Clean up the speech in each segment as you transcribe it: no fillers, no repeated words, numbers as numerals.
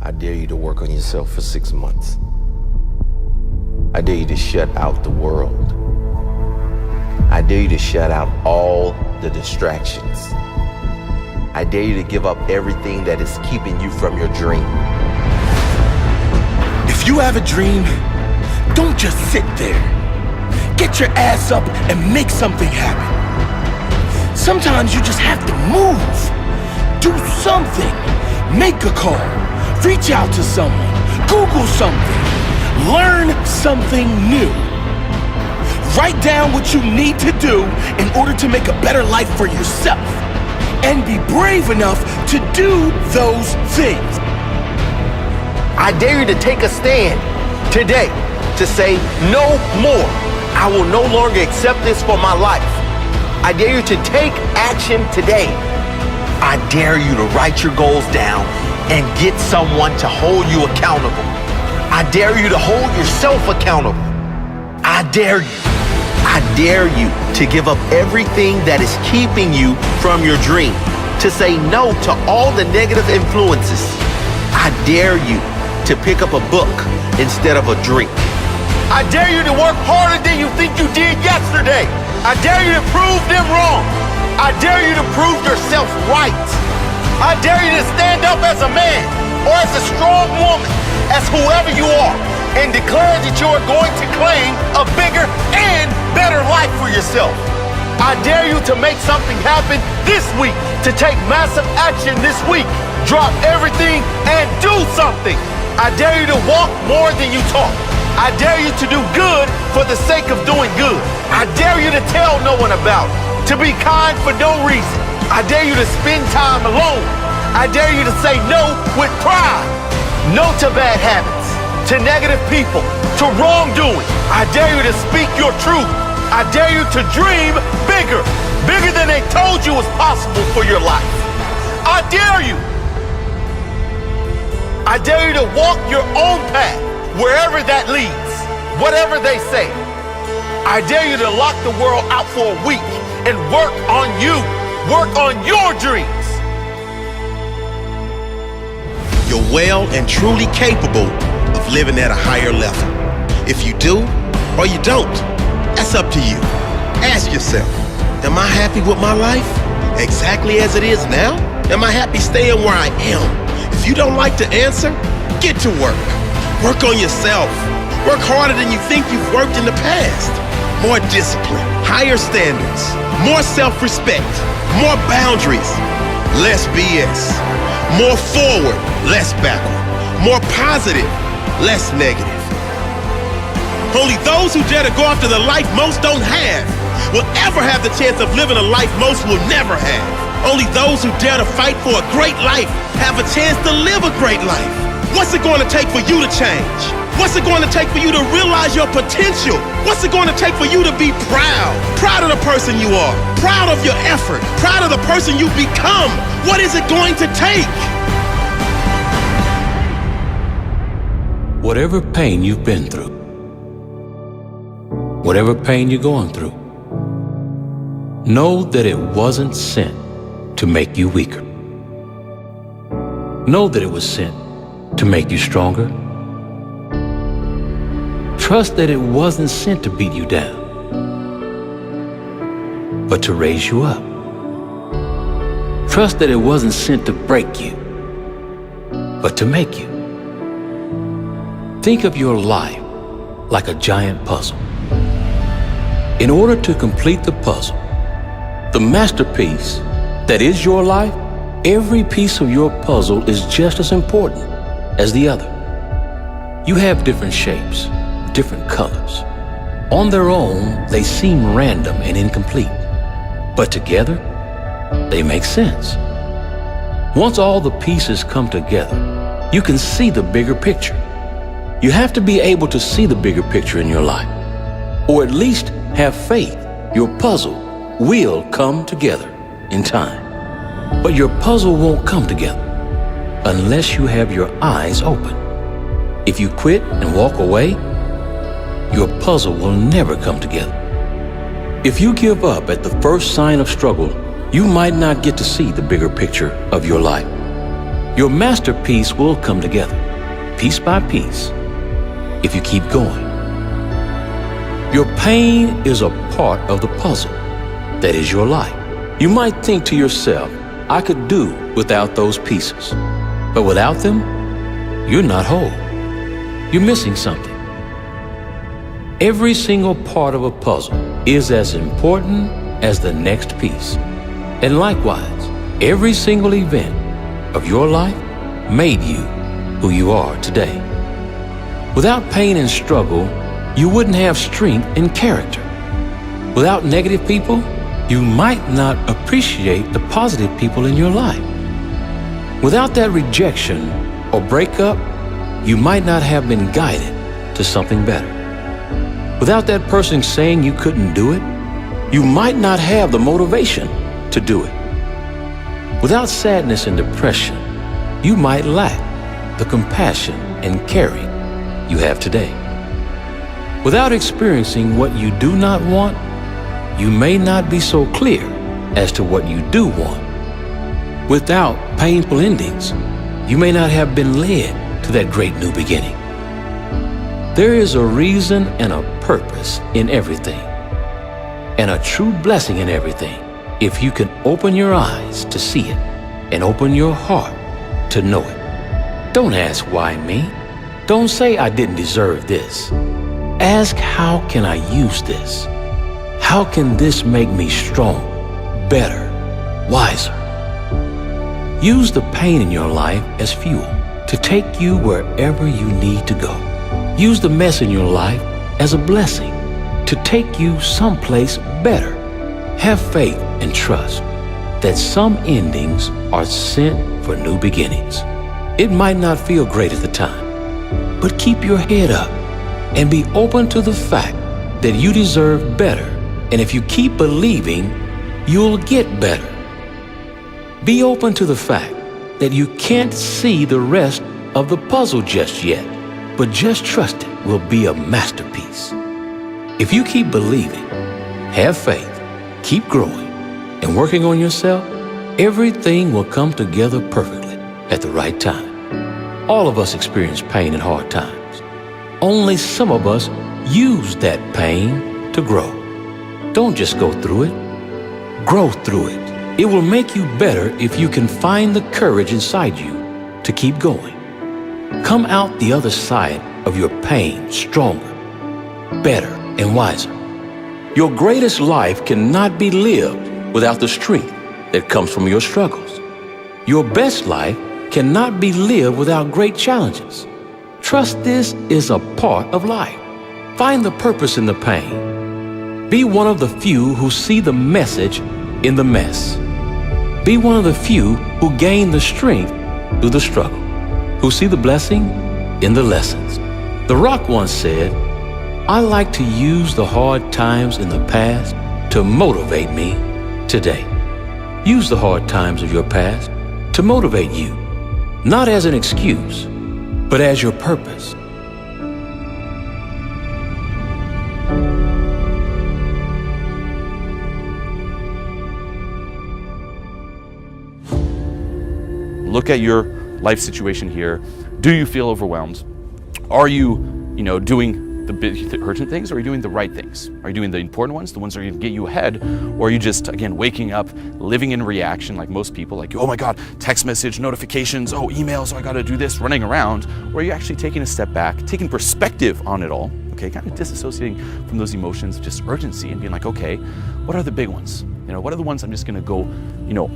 I dare you to work on yourself for 6 months. I dare you to shut out the world. I dare you to shut out all the distractions. I dare you to give up everything that is keeping you from your dream. If you have a dream, don't just sit there. Get your ass up and make something happen. Sometimes you just have to move. Do something. Make a call. Reach out to someone. Google something. Learn something new. Write down what you need to do in order to make a better life for yourself. And be brave enough to do those things. I dare you to take a stand today to say no more. I will no longer accept this for my life. I dare you to take action today. I dare you to write your goals down and get someone to hold you accountable. I dare you to hold yourself accountable. I dare you. I dare you to give up everything that is keeping you from your dream, to say no to all the negative influences. I dare you to pick up a book instead of a drink. I dare you to work harder than you think you did yesterday. I dare you to prove them wrong. I dare you to prove yourself right. I dare you to stand up as a man or as a strong woman, as whoever you are, and declare that you are going to claim a bigger and better life for yourself. I dare you to make something happen this week, to take massive action this week. Drop everything and do something. I dare you to walk more than you talk. I dare you to do good for the sake of doing good. I dare you to tell no one about it, to be kind for no reason. I dare you to spend time alone. I dare you to say no with pride. No to bad habits, to negative people, to wrongdoing. I dare you to speak your truth. I dare you to dream bigger, bigger than they told you was possible for your life. I dare you. I dare you to walk your own path, wherever that leads, whatever they say. I dare you to lock the world out for a week and work on you, work on your dreams. You're well and truly capable of living at a higher level. If you do or you don't, that's up to you. Ask yourself, am I happy with my life exactly as it is now? Am I happy staying where I am? If you don't like to answer, get to work. Work on yourself. Work harder than you think you've worked in the past. More discipline, higher standards, more self-respect, more boundaries, less BS. More forward, less backward. More positive, less negative. Only those who dare to go after the life most don't have will ever have the chance of living a life most will never have. Only those who dare to fight for a great life have a chance to live a great life. What's it going to take for you to change? What's it going to take for you to realize your potential? What's it going to take for you to be proud? Proud of the person you are. Proud of your effort. Proud of the person you've become. What is it going to take? Whatever pain you've been through, whatever pain you're going through, know that it wasn't sent to make you weaker. Know that it was sent to make you stronger. Trust that it wasn't sent to beat you down, but to raise you up. Trust that it wasn't sent to break you, but to make you. Think of your life like a giant puzzle. In order to complete the puzzle, the masterpiece that is your life, every piece of your puzzle is just as important as the other. You have different shapes, different colors. On their own, they seem random and incomplete, but together, they make sense. Once all the pieces come together, you can see the bigger picture. You have to be able to see the bigger picture in your life, or at least have faith your puzzle will come together in time. But your puzzle won't come together unless you have your eyes open. If you quit and walk away, your puzzle will never come together. If you give up at the first sign of struggle, you might not get to see the bigger picture of your life. Your masterpiece will come together, piece by piece, if you keep going. Your pain is a part of the puzzle that is your life. You might think to yourself, I could do without those pieces. But without them, you're not whole. You're missing something. Every single part of a puzzle is as important as the next piece. And likewise, every single event of your life made you who you are today. Without pain and struggle, you wouldn't have strength and character. Without negative people, you might not appreciate the positive people in your life. Without that rejection or breakup, you might not have been guided to something better. Without that person saying you couldn't do it, you might not have the motivation to do it. Without sadness and depression, you might lack the compassion and caring you have today. Without experiencing what you do not want, you may not be so clear as to what you do want. Without painful endings, you may not have been led to that great new beginning. There is a reason and a purpose in everything, and a true blessing in everything if you can open your eyes to see it and open your heart to know it. Don't ask why me. Don't say I didn't deserve this. Ask how can I use this? How can this make me strong, better, wiser? Use the pain in your life as fuel to take you wherever you need to go. Use the mess in your life as a blessing to take you someplace better. Have faith and trust that some endings are sent for new beginnings. It might not feel great at the time, but keep your head up and be open to the fact that you deserve better. And if you keep believing, you'll get better. Be open to the fact that you can't see the rest of the puzzle just yet, but just trust it will be a masterpiece. If you keep believing, have faith, keep growing, and working on yourself, everything will come together perfectly at the right time. All of us experience pain and hard times. Only some of us use that pain to grow. Don't just go through it, grow through it. It will make you better if you can find the courage inside you to keep going. Come out the other side of your pain stronger, better, and wiser. Your greatest life cannot be lived without the strength that comes from your struggles. Your best life cannot be lived without great challenges. Trust this is a part of life. Find the purpose in the pain. Be one of the few who see the message in the mess. Be one of the few who gain the strength through the struggle, who see the blessing in the lessons. The Rock once said, I like to use the hard times in the past to motivate me today. Use the hard times of your past to motivate you, not as an excuse, but as your purpose. Look at your life situation here. Do you feel overwhelmed? Are you, doing the big urgent things, or are you doing the right things? Are you doing the important ones, the ones that are going to get you ahead? Or are you just, again, waking up, living in reaction like most people, like, oh my God, text message, notifications, oh, emails, oh, I got to do this, running around? Or are you actually taking a step back, taking perspective on it all, okay, kind of disassociating from those emotions of just urgency and being like, okay, what are the big ones? What are the ones I'm just going to go,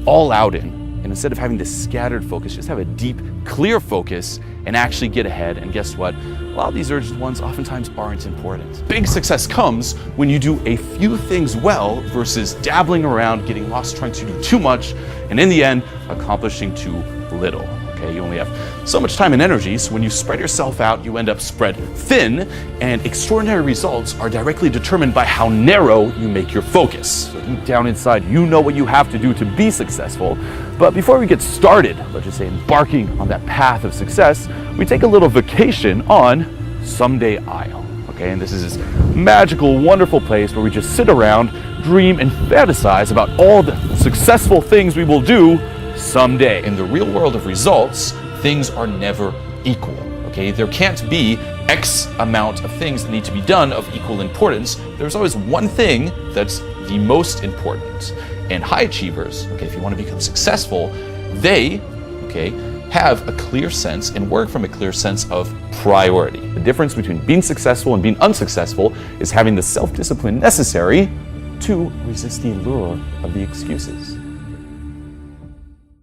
all out in? And instead of having this scattered focus, just have a deep, clear focus and actually get ahead. And guess what? A lot of these urgent ones oftentimes aren't important. Big success comes when you do a few things well versus dabbling around, getting lost, trying to do too much, and in the end, accomplishing too little. Okay, you only have so much time and energy, so when you spread yourself out, you end up spread thin, and extraordinary results are directly determined by how narrow you make your focus. So deep down inside, you know what you have to do to be successful. But before we get started, let's just say embarking on that path of success, we take a little vacation on Someday Isle. Okay, and this is this magical, wonderful place where we just sit around, dream, and fantasize about all the successful things we will do someday. In the real world of results, things are never equal. Okay, there can't be X amount of things that need to be done of equal importance. There's always one thing that's the most important. And high achievers, okay, if you want to become successful, they, okay, have a clear sense and work from a clear sense of priority. The difference between being successful and being unsuccessful is having the self-discipline necessary to resist the allure of the excuses.